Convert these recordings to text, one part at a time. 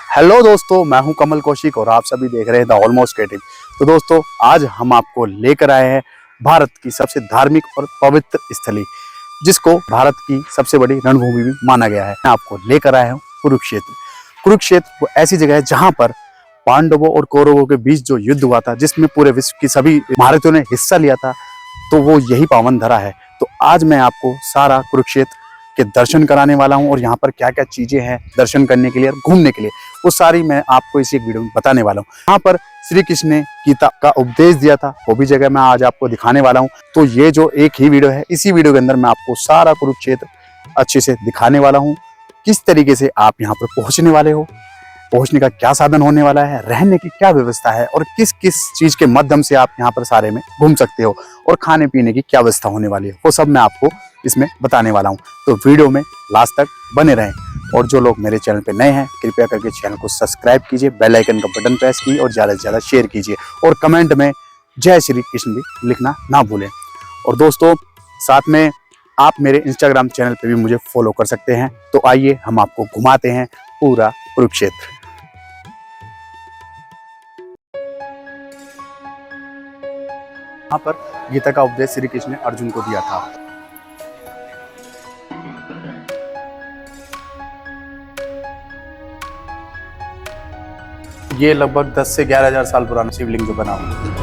Hello दोस्तों, मैं हूं कमल कौशिक और आप सभी देख रहे हैं द ऑलमोस्ट क्रिएटिव। तो दोस्तों, आज हम आपको लेकर आए हैं भारत की सबसे धार्मिक और पवित्र स्थली, जिसको भारत की सबसे बड़ी रणभूमि भी माना गया है। मैं आपको लेकर आया हूं कुरुक्षेत्र। कुरुक्षेत्र वो ऐसी जगह है जहां पर पांडवों और कौरवों के बीच जो युद्ध हुआ था, जिसमें पूरे विश्व की सभी भारतीयों ने हिस्सा लिया था, तो वो यही पावन धरा है। तो आज मैं आपको सारा कुरुक्षेत्र के दर्शन कराने वाला हूं और यहाँ पर क्या क्या चीजें हैं दर्शन करने के लिए और घूमने के लिए, वो सारी मैं आपको इसी एक वीडियो में बताने वाला हूँ। यहाँ पर श्री कृष्ण ने गीता का उपदेश दिया था, वो भी जगह मैं आज आपको दिखाने वाला हूँ। तो ये जो एक ही वीडियो है, इसी वीडियो के अंदर मैं आपको सारा कुरुक्षेत्र अच्छे से दिखाने वाला हूँ। किस तरीके से आप यहाँ पर पहुंचने वाले हो, पहुंचने का क्या साधन होने वाला है, रहने की क्या व्यवस्था है और किस किस चीज के माध्यम से आप यहाँ पर सारे में घूम सकते हो और खाने पीने की क्या व्यवस्था होने वाली है, वो सब मैं आपको इसमें बताने वाला हूँ। तो वीडियो में लास्ट तक बने रहें। और जो लोग मेरे चैनल पे नए हैं, कृपया करके चैनल को सब्सक्राइब कीजिए, बेल आइकन का बटन प्रेस कीजिए और ज़्यादा से ज़्यादा शेयर कीजिए और कमेंट में जय श्री कृष्ण भी लिखना ना भूलें। और दोस्तों, साथ में आप मेरे इंस्टाग्राम चैनल पे भी मुझे फॉलो कर सकते हैं। तो आइए हम आपको घुमाते हैं पूरा कुरुक्षेत्र। यहाँ पर गीता का उपदेश श्री कृष्ण ने अर्जुन को दिया था। ये लगभग 10 से 11,000 साल पुराना शिवलिंग जो बना हुआ है।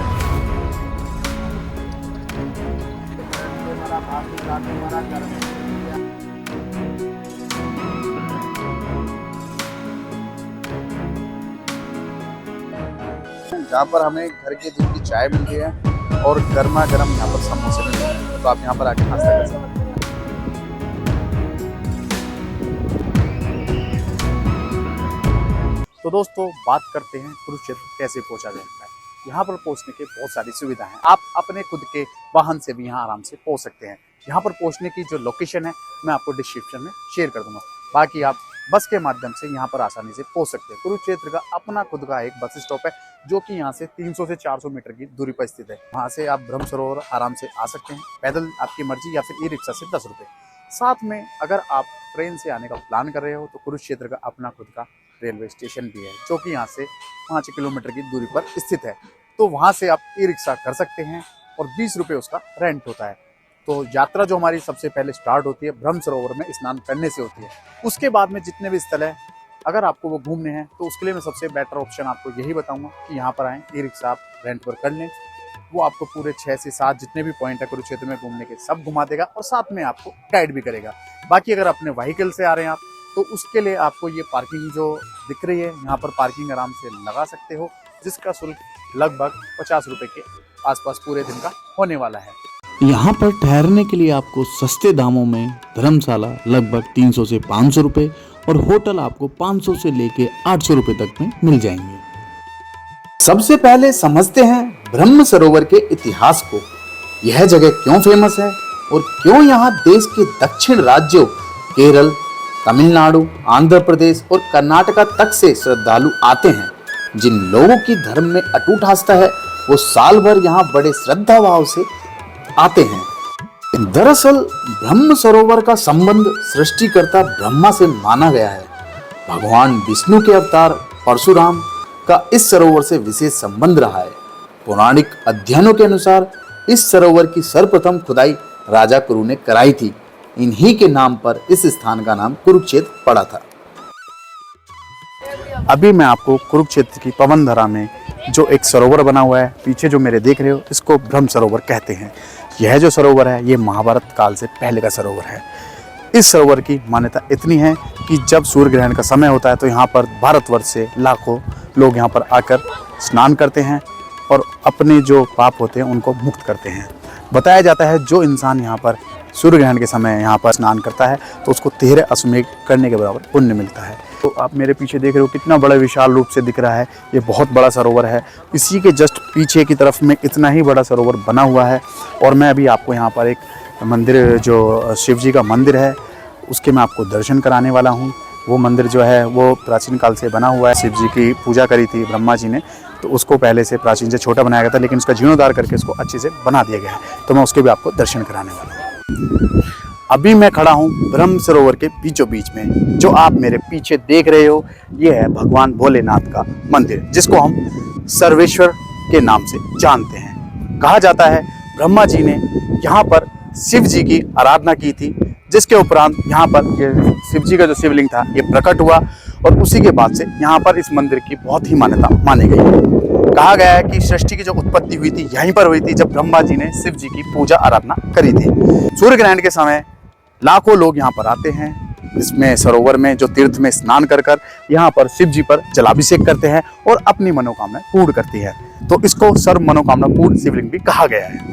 जहाँ पर हमें घर के दूध की चाय मिलती है और गर्मा गर्म यहाँ पर समोसे मिलते हैं, तो आप यहाँ पर आके नाश्ता कर सकते हैं। तो दोस्तों, बात करते हैं कुरुक्षेत्र कैसे पहुंचा जाता है। यहाँ पर पहुंचने के बहुत सारी सुविधा हैं। आप अपने खुद के वाहन से भी यहाँ आराम से पहुंच सकते हैं। यहाँ पर पहुंचने की जो लोकेशन है मैं आपको डिस्क्रिप्शन में शेयर कर दूंगा। बाकी आप बस के माध्यम से यहाँ पर आसानी से पहुंच सकते हैं। कुरुक्षेत्र का अपना खुद का एक बस स्टॉप है, जो कि यहाँ से 300 से 400 मीटर की दूरी पर स्थित है। वहाँ से आप ब्रह्म सरोवर आराम से आ सकते हैं, पैदल आपकी मर्जी, या फिर ई रिक्शा से 10 रुपये। साथ में अगर आप ट्रेन से आने का प्लान कर रहे हो तो कुरुक्षेत्र का अपना खुद का रेलवे स्टेशन भी है, जो कि यहाँ से 5 किलोमीटर की दूरी पर स्थित है। तो वहाँ से आप ई रिक्शा कर सकते हैं और 20 रुपये उसका रेंट होता है। तो यात्रा जो हमारी सबसे पहले स्टार्ट होती है ब्रह्म सरोवर में स्नान करने से होती है। उसके बाद में जितने भी स्थल है, अगर आपको वो घूमने हैं तो उसके लिए मैं सबसे बेटर ऑप्शन आपको यही बताऊंगा कि यहाँ पर आएँ, ई रिक्शा आप रेंट पर कर लें। वो आपको पूरे 6 से 7 जितने भी पॉइंट है कुरुक्षेत्र में घूमने के सब घुमा देगा और साथ में आपको गाइड भी करेगा। बाकी अगर अपने व्हीकल से आ रहे हैं आप, तो उसके लिए आपको ये पार्किंग जो दिख रही है, यहाँ पर पार्किंग आराम से लगा सकते हो, जिसका शुल्क लगभग 50 रुपये के आसपास पूरे दिन का होने वाला है। यहाँ पर ठहरने के लिए आपको सस्ते दामों में धर्मशाला लगभग 300 से 500 रुपये और होटल आपको 500 से लेके 800 रुपये तक में मिल जाएंगे। सबसे पहले समझते हैं ब्रह्म सरोवर के इतिहास को। यह जगह क्यों फेमस है और क्यों यहाँ देश के दक्षिण राज्यों केरल, तमिलनाडु, आंध्र प्रदेश और कर्नाटका तक से श्रद्धालु आते हैं। जिन लोगों की धर्म में अटूट आस्था है, वो साल भर यहाँ बड़े श्रद्धा भाव से आते हैं। दरअसल ब्रह्म सरोवर का संबंध सृष्टिकर्ता ब्रह्मा से माना गया है। भगवान विष्णु के अवतार परशुराम का इस सरोवर से विशेष संबंध रहा है। पौराणिक अध्ययनों के अनुसार इस सरोवर की सर्वप्रथम खुदाई राजा कुरु ने कराई थी। इन्हीं के नाम पर इस स्थान का नाम कुरुक्षेत्र पड़ा था। अभी मैं आपको कुरुक्षेत्र की पवन धरा में जो एक सरोवर बना हुआ है, पीछे जो मेरे देख रहे हो, इसको ब्रह्म सरोवर कहते हैं। यह जो सरोवर है, ये महाभारत काल से पहले का सरोवर है। इस सरोवर की मान्यता इतनी है कि जब सूर्य ग्रहण का समय होता है तो यहाँ पर भारतवर्ष से लाखों लोग यहाँ पर आकर स्नान करते हैं और अपने जो पाप होते हैं उनको मुक्त करते हैं। बताया जाता है जो इंसान यहाँ पर सूर्य ग्रहण के समय यहाँ पर स्नान करता है तो उसको 13 अश्वमेध करने के बराबर पुण्य मिलता है। तो आप मेरे पीछे देख रहे हो कितना बड़ा विशाल रूप से दिख रहा है, ये बहुत बड़ा सरोवर है। इसी के जस्ट पीछे की तरफ में इतना ही बड़ा सरोवर बना हुआ है। और मैं अभी आपको यहाँ पर एक मंदिर, जो शिव जी का मंदिर है, उसके मैं आपको दर्शन कराने वाला हूँ। वो मंदिर जो है वो प्राचीन काल से बना हुआ है। शिव जी की पूजा करी थी ब्रह्मा जी ने, तो उसको पहले से प्राचीन से छोटा बनाया गया था, लेकिन उसका जीर्णोद्धार करके उसको अच्छे से बना दिया गया है। तो मैं उसके भी आपको दर्शन कराने वाला हूँ। अभी मैं खड़ा हूँ ब्रह्म सरोवर के बीचों बीच में। जो आप मेरे पीछे देख रहे हो ये है भगवान भोलेनाथ का मंदिर, जिसको हम सर्वेश्वर के नाम से जानते हैं। कहा जाता है ब्रह्मा जी ने यहाँ पर शिव जी की आराधना की थी, जिसके उपरांत यहाँ पर ये शिव जी का जो शिवलिंग था ये प्रकट हुआ और उसी के बाद से यहाँ पर इस मंदिर की बहुत ही मान्यता मानी गई है। कहा गया है कि सृष्टि की जो उत्पत्ति हुई थी यहीं पर हुई थी, जब ब्रह्मा जी ने शिव जी की पूजा आराधना करी थी। सूर्य ग्रहण के समय लाखों लोग यहाँ पर आते हैं, इसमें सरोवर में जो तीर्थ में स्नान कर कर यहाँ पर शिव जी पर जलाभिषेक करते हैं और अपनी मनोकामना पूर्ण करती है। तो इसको सर्व मनोकामना पूर्ण शिवलिंग भी कहा गया है।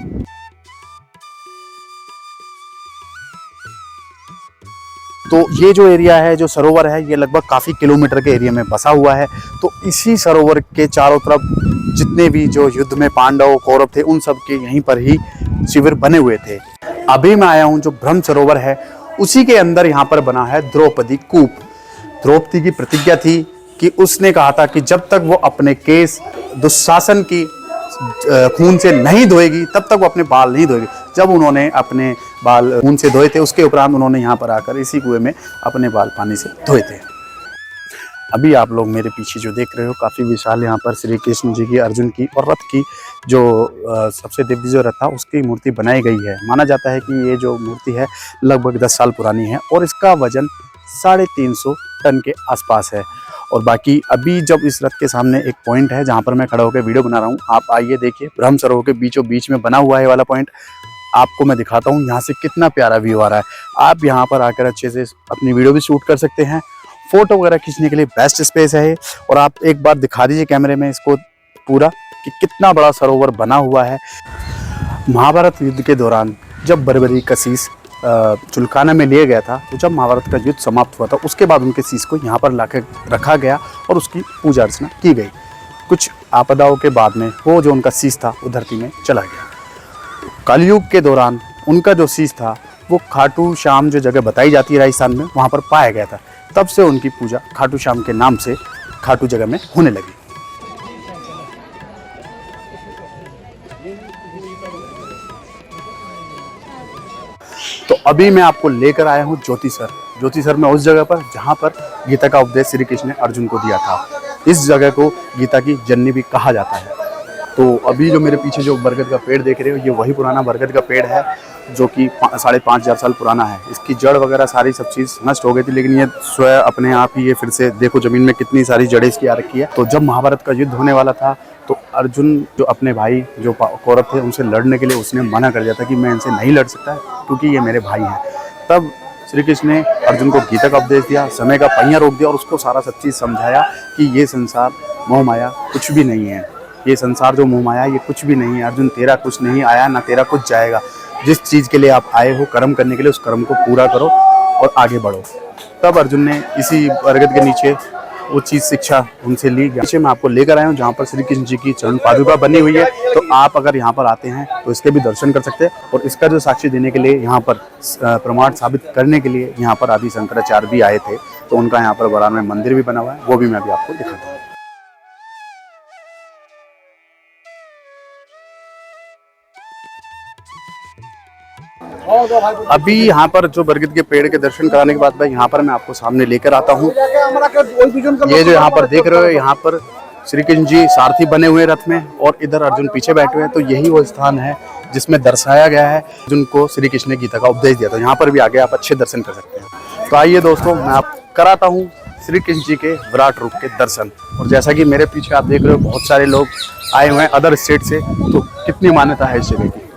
तो ये जो एरिया है, जो सरोवर है, ये लगभग काफ़ी किलोमीटर के एरिया में बसा हुआ है। तो इसी सरोवर के चारों तरफ जितने भी जो युद्ध में पांडव कौरव थे उन सब के यहीं पर ही शिविर बने हुए थे। अभी मैं आया हूँ जो ब्रह्म सरोवर है उसी के अंदर यहाँ पर बना है द्रौपदी कूप। द्रौपदी की प्रतिज्ञा थी कि उसने कहा था कि जब तक वो अपने केस दुशासन की खून से नहीं धोएगी तब तक वो अपने बाल नहीं धोएगी। जब उन्होंने अपने बाल खून से धोए थे उसके उपरांत उन्होंने यहाँ पर आकर इसी कुएं में अपने बाल पानी से धोए थे। अभी आप लोग मेरे पीछे जो देख रहे हो काफ़ी विशाल यहाँ पर श्री कृष्ण जी की, अर्जुन की और रथ की जो सबसे दिव्य जो रथ था उसकी मूर्ति बनाई गई है। माना जाता है कि ये जो मूर्ति है लगभग 10 साल पुरानी है और इसका वजन 350 टन के आसपास है। और बाकी अभी जब इस रथ के सामने एक पॉइंट है जहाँ पर मैं खड़ा होकर वीडियो बना रहा हूँ, आप आइए देखिए। ब्रह्म सरोवर के बीचों बीच में बना हुआ है वाला पॉइंट, आपको मैं दिखाता हूँ यहाँ से कितना प्यारा व्यू आ रहा है। आप यहाँ पर आकर अच्छे से अपनी वीडियो भी शूट कर सकते हैं, फोटो वगैरह खींचने के लिए बेस्ट स्पेस है। और आप एक बार दिखा दीजिए कैमरे में इसको पूरा कि कितना बड़ा सरोवर बना हुआ है। महाभारत युद्ध के दौरान जब बर्बरी का शीश चुलकाना में लिया गया था, तो जब महाभारत का युद्ध समाप्त हुआ था उसके बाद उनके शीश को यहाँ पर लाकर रखा गया और उसकी पूजा अर्चना की गई। कुछ आपदाओं के बाद में वो जो उनका शीश था वो धरती में चला गया। कलयुग के दौरान उनका जो शीश था वो खाटू श्याम जो जगह बताई जाती है राजस्थान में, वहाँ पर पाया गया था। तब से उनकी पूजा खाटू श्याम के नाम से खाटू जगह में होने लगी। तो अभी मैं आपको लेकर आया हूँ ज्योतिसर में, उस जगह पर जहाँ पर गीता का उपदेश श्री कृष्ण ने अर्जुन को दिया था। इस जगह को गीता की जननी भी कहा जाता है। तो अभी जो मेरे पीछे जो बरगद का पेड़ देख रहे हो ये वही पुराना बरगद का पेड़ है जो कि 5,500 साल पुराना है। इसकी जड़ वगैरह सारी सब चीज़ नष्ट हो गई थी, लेकिन ये स्वयं अपने आप ही ये फिर से देखो जमीन में कितनी सारी जड़ें इसकी आ रखी है। तो जब महाभारत का युद्ध होने वाला था तो अर्जुन जो अपने भाई जो कौरव थे उनसे लड़ने के लिए उसने मना कर दिया था कि मैं इनसे नहीं लड़ सकता क्योंकि ये मेरे भाई हैं। तब श्री कृष्ण ने अर्जुन को गीता का उपदेश दिया, समय का पहिया रोक दिया और उसको सारा सब चीज़ समझाया कि ये संसार मोह माया कुछ भी नहीं है। ये संसार जो मोह माया ये कुछ भी नहीं है। अर्जुन तेरा कुछ नहीं आया ना तेरा कुछ जाएगा। जिस चीज़ के लिए आप आए हो कर्म करने के लिए उस कर्म को पूरा करो और आगे बढ़ो। तब अर्जुन ने इसी बरगद के नीचे वो चीज़ शिक्षा उनसे ली। पीछे मैं आपको लेकर आया हूँ जहाँ पर श्री कृष्ण जी की चरण पादुका बनी हुई है। तो आप अगर यहाँ पर आते हैं तो इसके भी दर्शन कर सकते हैं। और इसका जो साक्षी देने के लिए यहाँ पर प्रमाण साबित करने के लिए यहाँ पर आदि शंकराचार्य भी आए थे। तो उनका यहाँ पर बरान में मंदिर भी बना हुआ है, वो भी मैं अभी आपको दिखाता हूँ। अभी यहाँ पर जो बरगद के पेड़ के दर्शन कराने के बाद भाई यहाँ पर मैं आपको सामने लेकर आता हूँ। ये जो यहाँ पर देख रहे हो यहाँ पर श्री कृष्ण जी सारथी बने हुए रथ में और इधर अर्जुन पीछे बैठे हुए हैं। तो यही वो स्थान है जिसमें दर्शाया गया है अर्जुन को श्री कृष्ण ने गीता का उपदेश दिया। तो यहाँ पर भी आगे आप अच्छे दर्शन कर सकते हैं। तो आइए दोस्तों मैं आप कराता हूँ श्री कृष्ण जी के विराट रूप के दर्शन। और जैसा कि मेरे पीछे आप देख रहे हो बहुत सारे लोग आए हुए हैं अदर स्टेट से। तो कितनी मान्यता है इस जगह की।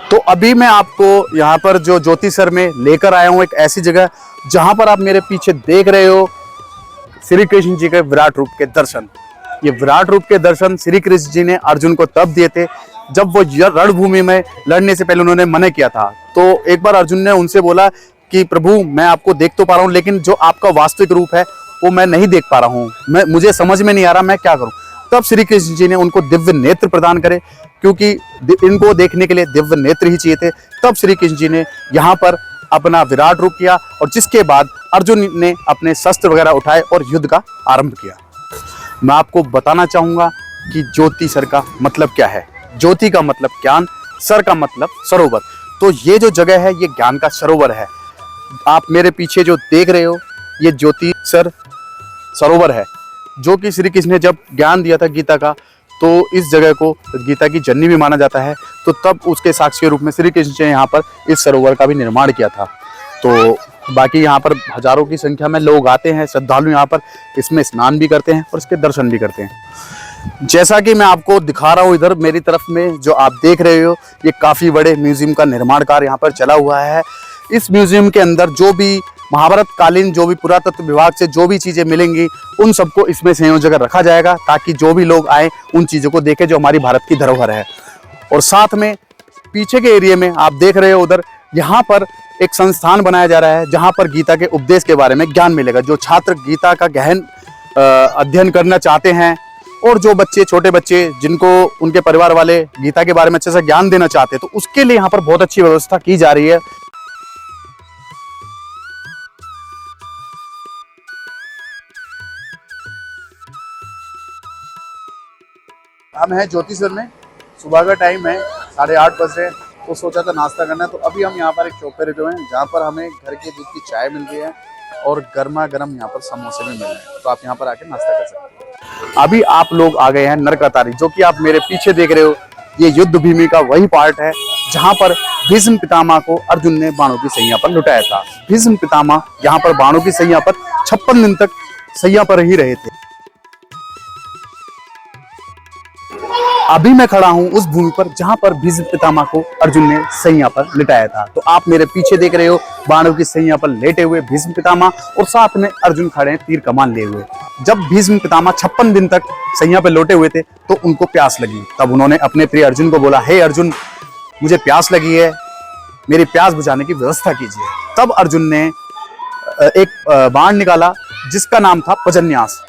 तो अभी मैं आपको यहाँ पर जो ज्योतिसर में लेकर आया हूँ एक ऐसी जगह जहाँ पर आप मेरे पीछे देख रहे हो श्री कृष्ण जी के विराट रूप के दर्शन। ये विराट रूप के दर्शन श्री कृष्ण जी ने अर्जुन को तब दिए थे जब वो रणभूमि में लड़ने से पहले उन्होंने मना किया था। तो एक बार अर्जुन ने उनसे बोला कि प्रभु मैं आपको देख तो पा रहा हूँ लेकिन जो आपका वास्तविक रूप है वो मैं नहीं देख पा रहा हूँ, मुझे समझ में नहीं आ रहा मैं क्या करूँ। तब श्री कृष्ण जी ने उनको दिव्य नेत्र प्रदान करे, क्योंकि इनको देखने के लिए दिव्य नेत्र ही चाहिए थे। तब श्री कृष्ण जी ने यहाँ पर अपना विराट रूप किया और जिसके बाद अर्जुन ने अपने शस्त्र वगैरह उठाए और युद्ध का आरंभ किया। मैं आपको बताना चाहूंगा कि ज्योति सर का मतलब क्या है। ज्योति का मतलब ज्ञान, सर का मतलब सरोवर। तो ये जो जगह है ये ज्ञान का सरोवर है। आप मेरे पीछे जो देख रहे हो ये ज्योति सर सरोवर है, जो कि श्री कृष्ण ने जब ज्ञान दिया था गीता का, तो इस जगह को गीता की जननी भी माना जाता है। तो तब उसके साक्षी के रूप में श्री कृष्ण ने यहाँ पर इस सरोवर का भी निर्माण किया था। तो बाकी यहाँ पर हजारों की संख्या में लोग आते हैं, श्रद्धालु यहाँ पर इसमें स्नान भी करते हैं और इसके दर्शन भी करते हैं। जैसा कि मैं आपको दिखा रहा हूँ, इधर मेरी तरफ में जो आप देख रहे हो ये काफ़ी बड़े म्यूजियम का निर्माण कार्य यहाँ पर चला हुआ है। इस म्यूजियम के अंदर जो भी महाभारत कालीन, जो भी पुरातत्व विभाग से जो भी चीज़ें मिलेंगी उन सबको इसमें संयोजन कर रखा जाएगा, ताकि जो भी लोग आए उन चीज़ों को देखें जो हमारी भारत की धरोहर है। और साथ में पीछे के एरिया में आप देख रहे हो उधर, यहाँ पर एक संस्थान बनाया जा रहा है जहाँ पर गीता के उपदेश के बारे में ज्ञान मिलेगा। जो छात्र गीता का गहन अध्ययन करना चाहते हैं और जो बच्चे, छोटे बच्चे जिनको उनके परिवार वाले गीता के बारे में अच्छे से ज्ञान देना चाहते हैं, तो उसके लिए यहाँ पर बहुत अच्छी व्यवस्था की जा रही है। हम हैं ज्योतिसर में, सुबह का टाइम है, 8:30 बज रहे हैं। तो सोचा था नाश्ता करना है, तो अभी हम यहाँ पर एक चौक पे रुके हुए हैं जहाँ पर हमें घर के दूध की चाय मिल रही है और गर्मा गर्म यहाँ पर समोसे भी मिल रहे हैं। तो आप यहाँ पर आके नाश्ता कर सकते हैं। अभी आप लोग आ गए हैं नरकातारी, जो कि आप मेरे पीछे देख रहे हो। ये युद्ध भूमि का वही पार्ट है जहाँ पर भीष्म पितामह को अर्जुन ने बाणों की सैया पर लुटाया था। भीष्म पितामह यहाँ पर बाणों की सैया पर 56 दिन तक सैया पर ही रहे थे। अभी मैं खड़ा हूं उस भूमि पर जहां पर भीष्म पितामह को अर्जुन ने सैया पर लिटाया था। तो आप मेरे पीछे देख रहे हो बाणों की सैया पर लेटे हुए भीष्म पितामह और साथ में अर्जुन खड़े हैं तीर कमान लिए हुए। जब भीष्म पितामह 56 दिन तक सैया पर लोटे हुए थे तो उनको प्यास लगी। तब उन्होंने अपने प्रिय अर्जुन को बोला, हे अर्जुन, मुझे प्यास लगी है, मेरी प्यास बुझाने की व्यवस्था कीजिए। तब अर्जुन ने एक बाण निकाला जिसका नाम था पजन्यास।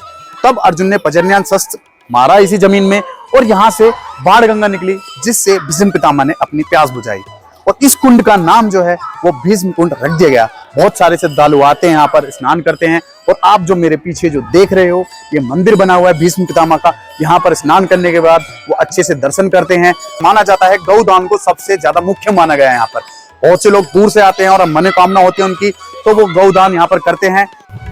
तब अर्जुन ने पजन्यास शस्त्र मारा इसी जमीन में और यहाँ से बाण गंगा निकली, जिससे भीष्म पितामह ने अपनी प्यास बुझाई। और इस कुंड का नाम जो है वो भीष्म कुंड रख दिया गया। बहुत सारे श्रद्धालु आते हैं यहाँ पर, स्नान करते हैं। और आप जो मेरे पीछे जो देख रहे हो ये मंदिर बना हुआ है भीष्म पितामह का। यहाँ पर स्नान करने के बाद वो अच्छे से दर्शन करते हैं। माना जाता है गौदान को सबसे ज्यादा मुख्य माना गया है यहाँ पर। बहुत से लोग दूर से आते हैं और मनोकामना होती है उनकी, तो वो गौदान यहाँ पर करते हैं।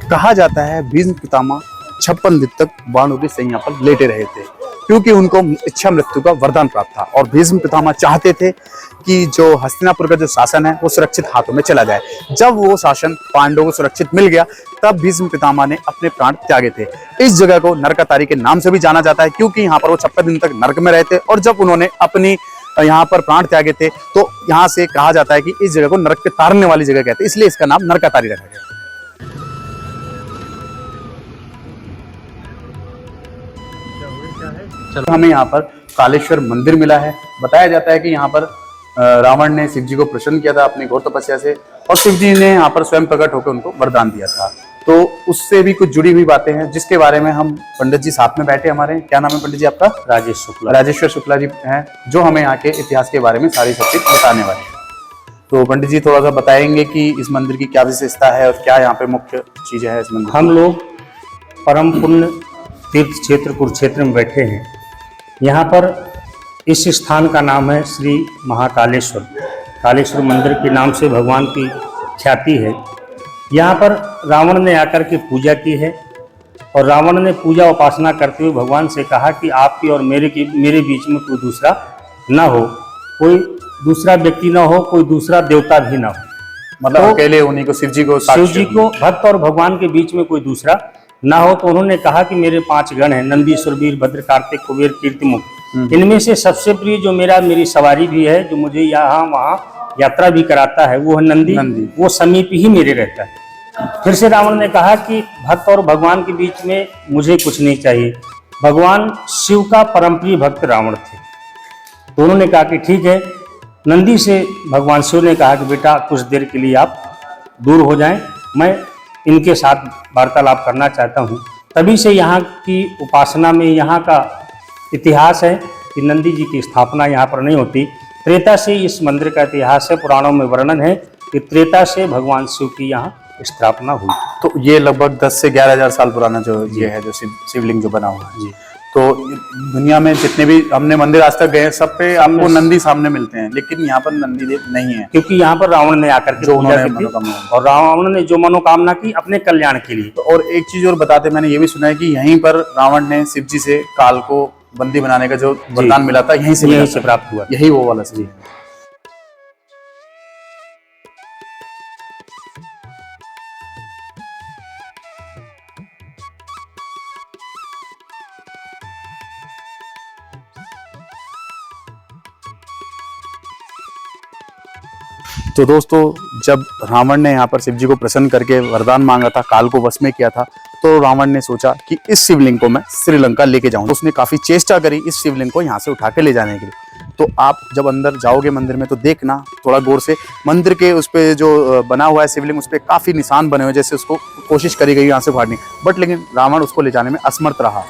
कहा जाता है भीष्म पितामह 56 दिन तक बाणों की सैया पर लेटे रहे थे, क्योंकि उनको इच्छा मृत्यु का वरदान प्राप्त था। और भीष्म पितामह चाहते थे कि जो हस्तिनापुर का जो शासन है वो सुरक्षित हाथों में चला जाए। जब वो शासन पांडवों को सुरक्षित मिल गया तब भीष्म पितामह ने अपने प्राण त्यागे थे। इस जगह को नरकातारी के नाम से भी जाना जाता है, क्योंकि यहाँ पर वो 56 दिन तक नरक में रहे थे। और जब उन्होंने अपनी यहाँ पर प्राण त्यागे थे तो यहाँ से कहा जाता है कि इस जगह को नरक के तारने वाली जगह कहते हैं, इसलिए इसका नाम नरकातारी रखा गया। हमें यहाँ पर कालेश्वर मंदिर मिला है। बताया जाता है कि यहाँ पर रावण ने शिव जी को प्रसन्न किया था अपनी घोर तपस्या से, और शिव जी ने यहाँ पर स्वयं प्रकट होकर उनको वरदान दिया था। तो उससे भी कुछ जुड़ी हुई बातें हैं जिसके बारे में हम पंडित जी साथ में बैठे हमारे। क्या नाम है पंडित जी आपका? राजेश शुक्ला। राजेश्वर शुक्ला जी हैं, जो हमें यहाँ के इतिहास के बारे में सारी सब चीज बताने वाले हैं। तो पंडित जी थोड़ा सा बताएंगे कि इस मंदिर की क्या विशेषता है और क्या यहाँ पे मुख्य चीजें हैं इस मंदिर। हम लोग परम पुण्य तीर्थ क्षेत्र कुरुक्षेत्र में बैठे हैं। यहाँ पर इस स्थान का नाम है श्री महाकालेश्वर। कालेश्वर मंदिर के नाम से भगवान की ख्याति है। यहाँ पर रावण ने आकर के पूजा की है और रावण ने पूजा उपासना करते हुए भगवान से कहा कि आपकी और मेरे बीच में कोई दूसरा ना हो, कोई दूसरा व्यक्ति ना हो, कोई दूसरा देवता भी ना हो। मतलब तो अकेले उन्हीं को शिव जी को भक्त और भगवान के बीच में कोई दूसरा ना हो। तो उन्होंने कहा कि मेरे 5 गण हैं, नंदी, सुरवीर, भद्र, कार्तिक, कुबेर, कीर्तिमुख। इनमें से सबसे प्रिय जो मेरी सवारी भी है, जो मुझे यहाँ वहाँ यात्रा भी कराता है, वो है नंदी। वो समीप ही मेरे रहता है। फिर से रावण ने कहा कि भक्त और भगवान के बीच में मुझे कुछ नहीं चाहिए। भगवान शिव का परम प्रिय भक्त रावण थे। तो उन्होंने कहा कि ठीक है। नंदी से भगवान शिव ने कहा कि बेटा कुछ देर के लिए आप दूर हो जाएं, मैं इनके साथ वार्तालाप करना चाहता हूँ। तभी से यहाँ की उपासना में यहाँ का इतिहास है कि नंदी जी की स्थापना यहाँ पर नहीं होती। त्रेता से इस मंदिर का इतिहास है, पुराणों में वर्णन है कि त्रेता से भगवान शिव की यहाँ स्थापना हुई। तो ये लगभग 10 से 11,000 साल पुराना जो ये है, जो शिवलिंग जो बना हुआ है जी। तो दुनिया में जितने भी हमने मंदिर आज तक गए सब पे आपको नंदी सामने मिलते हैं, लेकिन यहाँ पर नंदी देव नहीं है, क्योंकि यहाँ पर रावण ने आकर के जो पूजा उन्होंने की थी मनोकामना। और रावण ने जो मनोकामना की अपने कल्याण के लिए। और एक चीज और बताते, मैंने ये भी सुना है कि यहीं पर रावण ने शिव जी से काल को बंदी बनाने का जो वरदान मिला था यहीं से प्राप्त हुआ। यही वो वाला जी। तो दोस्तों, जब रावण ने यहाँ पर शिव जी को प्रसन्न करके वरदान मांगा था, काल को वश में किया था, तो रावण ने सोचा कि इस शिवलिंग को मैं श्रीलंका लेके जाऊं। तो उसने काफी चेष्टा करी इस शिवलिंग को यहाँ से उठा के ले जाने के लिए। तो आप जब अंदर जाओगे मंदिर में तो देखना थोड़ा गौर से, मंदिर के उस पे जो बना हुआ है शिवलिंग, उस पे काफी निशान बने हुए, जैसे उसको कोशिश करी गई यहाँ से उखाड़ने, बट लेकिन रावण उसको ले जाने में असमर्थ रहा।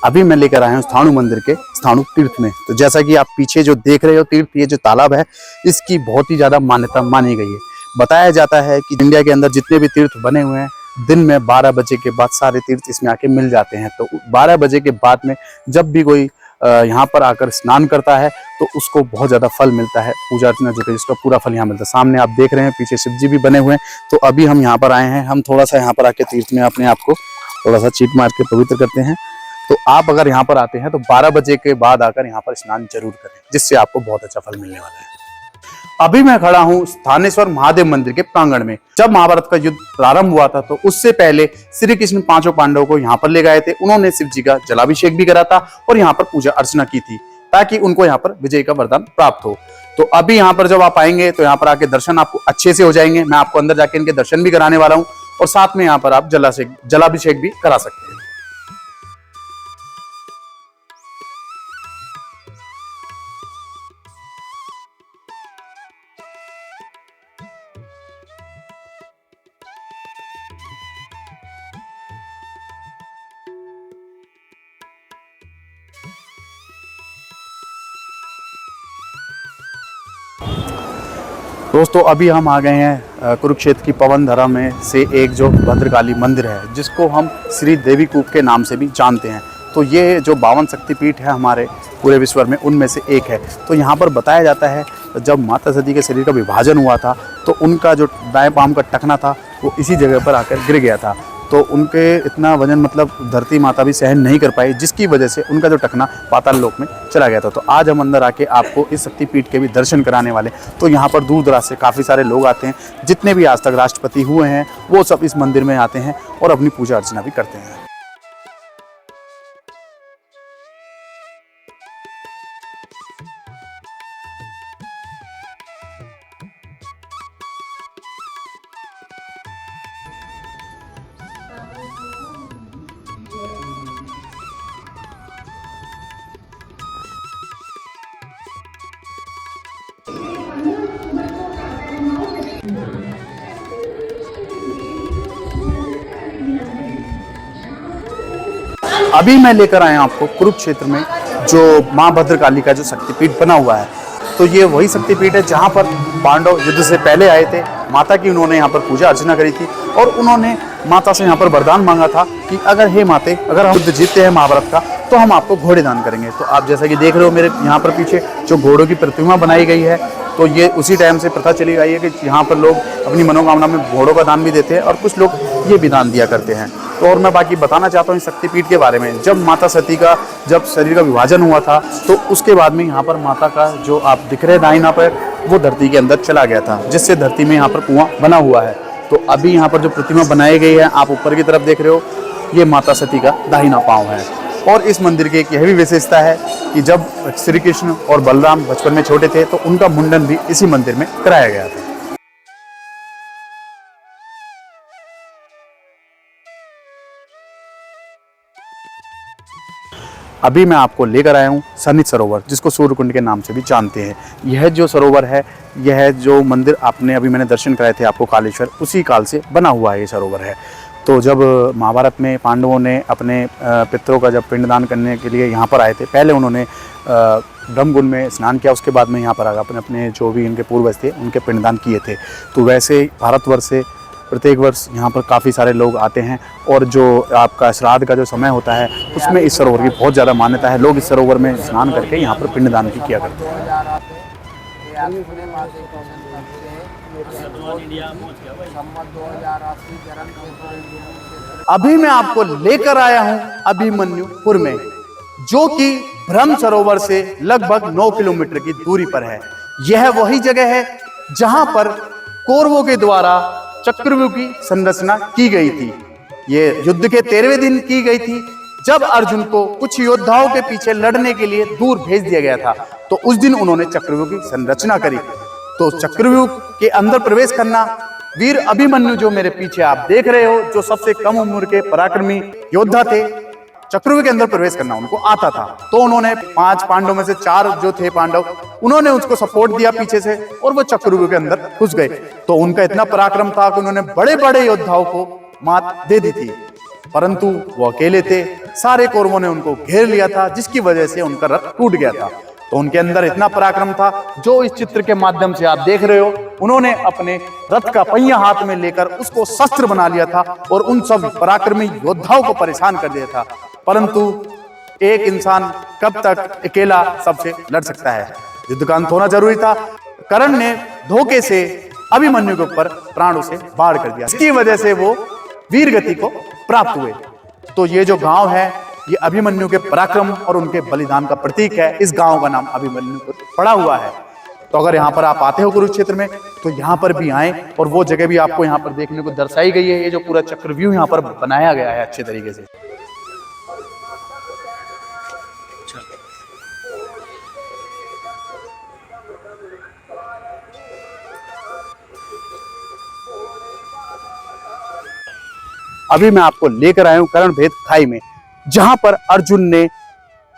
अभी मैं लेकर आया हूँ स्थाणु मंदिर के स्थाणु तीर्थ में। तो जैसा कि आप पीछे जो देख रहे हो तीर्थ, ये जो तालाब है इसकी बहुत ही ज्यादा मान्यता मानी गई है। बताया जाता है कि इंडिया के अंदर जितने भी तीर्थ बने हुए हैं, दिन में 12 बजे के बाद सारे तीर्थ इसमें आके मिल जाते हैं। तो 12 बजे के बाद में जब भी कोई यहाँ पर आकर स्नान करता है तो उसको बहुत ज्यादा फल मिलता है, पूजा अर्चना जो है जिसका पूरा फल यहाँ मिलता है। सामने आप देख रहे हैं पीछे शिव जी भी बने हुए हैं। तो अभी हम यहाँ पर आए हैं, हम थोड़ा सा यहाँ पर आके तीर्थ में अपने आप को थोड़ा सा चीट मार के पवित्र करते हैं। तो आप अगर यहाँ पर आते हैं तो 12 बजे के बाद आकर यहाँ पर स्नान जरूर करें, जिससे आपको बहुत अच्छा फल मिलने वाला है। अभी मैं खड़ा हूँ स्थानेश्वर महादेव मंदिर के प्रांगण में। जब महाभारत का युद्ध प्रारंभ हुआ था तो उससे पहले श्री कृष्ण 5 पांडवों को यहाँ पर ले गए थे। उन्होंने शिव जी का जलाभिषेक भी करा था और यहाँ पर पूजा अर्चना की थी, ताकि उनको यहाँ पर विजय का वरदान प्राप्त हो। तो अभी यहाँ पर जब आप आएंगे तो यहाँ पर आके दर्शन आपको अच्छे से हो जाएंगे। मैं आपको अंदर जाके इनके दर्शन भी कराने वाला हूँ और साथ में यहाँ पर आप जलाभिषेक भी करा सकते हैं। दोस्तों, अभी हम आ गए हैं कुरुक्षेत्र की पवन धरा में से एक जो भद्रकाली मंदिर है, जिसको हम श्री देवी कूप के नाम से भी जानते हैं। तो ये जो 52 शक्तिपीठ है हमारे पूरे विश्व में, उनमें से एक है। तो यहाँ पर बताया जाता है जब माता सती के शरीर का विभाजन हुआ था तो उनका जो दाएं पांव का टखना था वो इसी जगह पर आकर गिर गया था। तो उनके इतना वजन मतलब धरती माता भी सहन नहीं कर पाई, जिसकी वजह से उनका जो टखना पाताल लोक में चला गया था। तो आज हम अंदर आके आपको इस शक्तिपीठ के भी दर्शन कराने वाले। तो यहाँ पर दूर दराज से काफ़ी सारे लोग आते हैं, जितने भी आज तक राष्ट्रपति हुए हैं वो सब इस मंदिर में आते हैं और अपनी पूजा अर्चना भी करते हैं। अभी मैं लेकर आया आपको कुरुक्षेत्र में जो माँ भद्रकाली का जो शक्तिपीठ बना हुआ है। तो ये वही शक्तिपीठ है जहाँ पर पांडव युद्ध से पहले आए थे। माता की उन्होंने यहाँ पर पूजा अर्चना करी थी और उन्होंने माता से यहाँ पर वरदान मांगा था कि अगर हे माते, अगर हम युद्ध जीतते हैं महाभारत का तो हम आपको घोड़े दान करेंगे। तो आप जैसा कि देख रहे हो मेरे यहाँ पर पीछे जो घोड़ों की प्रतिमा बनाई गई है, तो ये उसी टाइम से प्रथा चली आई है कि यहाँ पर लोग अपनी मनोकामना में घोड़ों का दान भी देते हैं और कुछ लोग ये भी दान दिया करते हैं। तो और मैं बाकी बताना चाहता हूँ इस शक्तिपीठ के बारे में। जब माता सती का जब शरीर का विभाजन हुआ था तो उसके बाद में यहाँ पर माता का जो आप दिख रहे दाहिना पैर वो धरती के अंदर चला गया था, जिससे धरती में यहाँ पर कुआं बना हुआ है। तो अभी यहाँ पर जो प्रतिमा बनाई गई है आप ऊपर की तरफ देख रहे हो, ये माता सती का दाहिना पाँव है। और इस मंदिर की एक यह भी विशेषता है कि जब श्री कृष्ण और बलराम बचपन में छोटे थे तो उनका मुंडन भी इसी मंदिर में कराया गया था। अभी मैं आपको लेकर आया हूँ सन्निध सरोवर, जिसको सूर्यकुंड के नाम से भी जानते हैं। यह जो सरोवर है, यह जो मंदिर आपने अभी मैंने दर्शन कराए थे आपको कालेश्वर, उसी काल से बना हुआ है ये सरोवर है। तो जब महाभारत में पांडवों ने अपने पितरों का जब पिंडदान करने के लिए यहाँ पर आए थे, पहले उन्होंने ब्रह्मकुंड में स्नान किया, उसके बाद में यहाँ पर आकर अपने अपने जो भी इनके पूर्वज थे उनके पिंडदान किए थे। तो वैसे भारतवर्ष से प्रत्येक वर्ष यहाँ पर काफ़ी सारे लोग आते हैं और जो आपका श्राद्ध का जो समय होता है उसमें इस सरोवर की बहुत ज़्यादा मान्यता है। लोग इस सरोवर में स्नान करके यहाँ पर पिंडदान भी किया करते हैं। अभी मैं आपको लेकर आया हूं अभिमन्युपुर में, जो कि ब्रह्म सरोवर से लगभग 9 किलोमीटर की दूरी पर है। यह वही जगह है जहां पर कौरवों के द्वारा चक्रव्यूह की संरचना की गई थी। ये युद्ध के 13वें दिन की गई थी, जब अर्जुन को कुछ योद्धाओं के पीछे लड़ने के लिए दूर भेज दिया गया था। तो उस दिन उन्होंने चक्रव्यूह की संरचना करी। तो चक्रव्यूह के अंदर प्रवेश करना वीर अभिमन्यु, जो मेरे पीछे आप देख रहे हो, जो सबसे कम उम्र के पराक्रमी योद्धा थे, चक्रव्यूह के अंदर प्रवेश करना उनको आता था। तो उन्होंने 5 पांडवों में से 4 जो थे पांडव, उन्होंने उसको सपोर्ट दिया पीछे से और वो चक्रव्यूह के अंदर घुस गए। तो उनका इतना पराक्रम था कि उन्होंने बड़े बड़े योद्धाओं को मात दे दी थी, परंतु वो अकेले थे। सारे कौरवों ने उनको घेर लिया था, जिसकी वजह से उनका रथ टूट गया था। तो उनके अंदर इतना पराक्रम था, जो इस चित्र के माध्यम से आप देख रहे हो, उन्होंने अपने रथ का पहिया हाथ में लेकर उसको शस्त्र बना लिया था और उन सब पराक्रमी योद्धाओं को परेशान कर दिया था। परंतु एक इंसान कब तक अकेला सबसे लड़ सकता है? युद्ध का अंत होना जरूरी था। कर्ण ने धोखे से अभिमन्यु के ऊपर प्राणों से बाढ़ कर दिया, इसकी वजह से वो वीर गति को प्राप्त हुए। तो ये जो गांव है, ये अभिमन्यु के पराक्रम और उनके बलिदान का प्रतीक है। इस गांव का नाम अभिमन्युपुर पड़ा हुआ है। तो अगर यहाँ पर आप आते हो कुरुक्षेत्र में, तो यहाँ पर भी आएं, और वो जगह भी आपको यहाँ पर देखने को दर्शाई गई है। ये जो पूरा चक्रव्यूह यहाँ पर बनाया गया है अच्छे तरीके से। अभी मैं आपको लेकर आया हूं कर्णभेद खाई में, जहां पर अर्जुन ने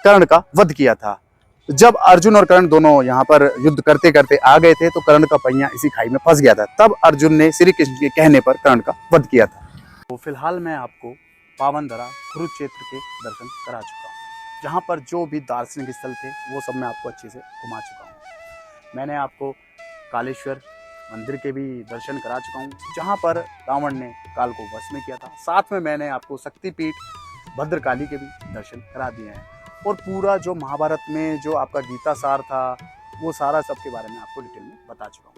कर्ण का वध किया था। जब अर्जुन और कर्ण दोनों यहां पर युद्ध करते करते आ गए थे, तो कर्ण का पहिया इसी खाई में फंस गया था। तब अर्जुन ने श्री कृष्ण के कहने पर कर्ण का वध किया था। तो फिलहाल मैं आपको पावन धरा कुरुक्षेत्र के दर्शन करा चुका हूँ, जहाँ पर जो भी दार्शनिक स्थल थे वो सब मैं आपको अच्छे से घुमा चुका हूँ। मैंने आपको कालेश्वर मंदिर के भी दर्शन करा चुका हूँ, जहाँ पर रावण ने काल को वश में किया था। साथ में मैंने आपको शक्तिपीठ भद्रकाली के भी दर्शन करा दिए हैं, और पूरा जो महाभारत में जो आपका गीता सार था, वो सारा सब के बारे में आपको डिटेल में बता चुका हूँ।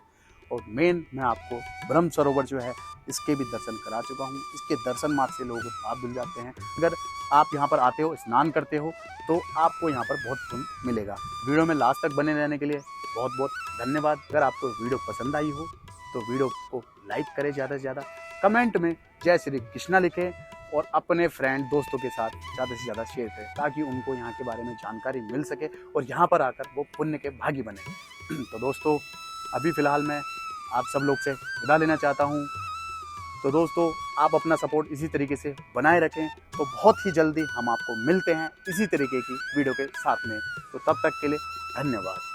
और मेन मैं आपको ब्रह्म सरोवर जो है, इसके भी दर्शन करा चुका हूँ। इसके दर्शन मात्र से लोग पाप धुल जाते हैं। अगर आप यहाँ पर आते हो, स्नान करते हो, तो आपको यहाँ पर बहुत पुण्य मिलेगा। वीडियो में लास्ट तक बने रहने के लिए बहुत बहुत धन्यवाद। अगर आपको वीडियो पसंद आई हो तो वीडियो को लाइक करें, ज़्यादा से ज़्यादा कमेंट में जय श्री कृष्णा लिखें, और अपने फ्रेंड दोस्तों के साथ ज़्यादा से ज़्यादा शेयर करें, ताकि उनको यहाँ के बारे में जानकारी मिल सके और यहाँ पर आकर वो पुण्य के भागी बने। तो दोस्तों, अभी फ़िलहाल मैं आप सब लोग से विदा लेना चाहता हूँ। तो दोस्तों, आप अपना सपोर्ट इसी तरीके से बनाए रखें, तो बहुत ही जल्दी हम आपको मिलते हैं इसी तरीके की वीडियो के साथ में। तो तब तक के लिए धन्यवाद।